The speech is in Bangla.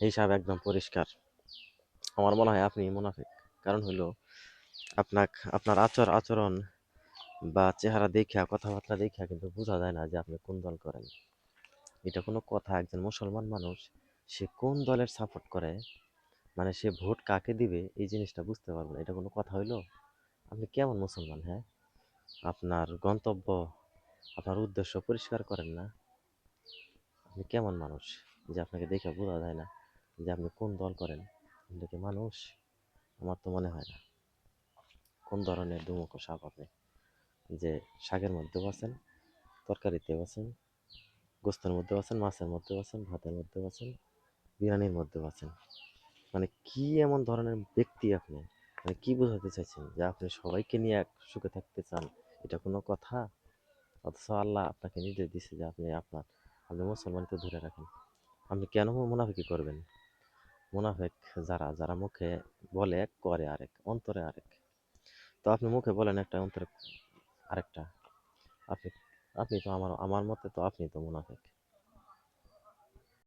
হিসাব একদম পরিষ্কার। আমার মনে হয় আপনি মুনাফিক। কারণ হইলো আপনার আচরণ বা চেহারা দেইখা, কথাবার্তা দেইখা কিন্তু বোঝা যায় না যে আপনি কোন দল করেন। এটা কোনো কথা? একজন মুসলমান মানুষ সে কোন দলের সাপোর্ট করে, মানে সে ভোট কাকে দিবে এই জিনিসটা বুঝতে পারবে না। এটা কোনো কথা হইলো? আপনি কেমন মুসলমান, হ্যাঁ? আপনার গন্তব্য, আপনার উদ্দেশ্য পরিষ্কার করেন না? আপনি কেমন মানুষ যে আপনাকে দেখে বোঝা যায় না যে আপনি কোন দল করেন? আপনি কি মানুষ? আমার তো মনে হয় না। কোন ধরনের দুমুখো সাপ আপনি, যে শাকের মধ্যেও আছেন, তরকারিতেও আছেন, গোস্তের মধ্যেও আছেন, মাছের মধ্যেও আছেন, ভাতের মধ্যেও আছেন, বিরিয়ানির মধ্যেও আছেন। মানে কি এমন ধরনের ব্যক্তি আপনি? মানে কি বোঝাতে চাইছেন যে আপনি সবাইকে নিয়ে এক সুখে থাকতে চান? এটা কোনো কথা? অথচ আল্লাহ আপনাকে নির্দেশ দিচ্ছে যে আপনি মুসলমানকে ধরে রাখেন। আপনি কেন মুনাফিকি করবেন? মুনাফেক যারা যারা মুখে বলে এক, করে আরেক, অন্তরে আরেক। তো আপনি মুখে বলেন একটা, অন্তরে আরেকটা। আপনি আপনি তো আমার আমার মতে তো আপনি তো মুনাফেক।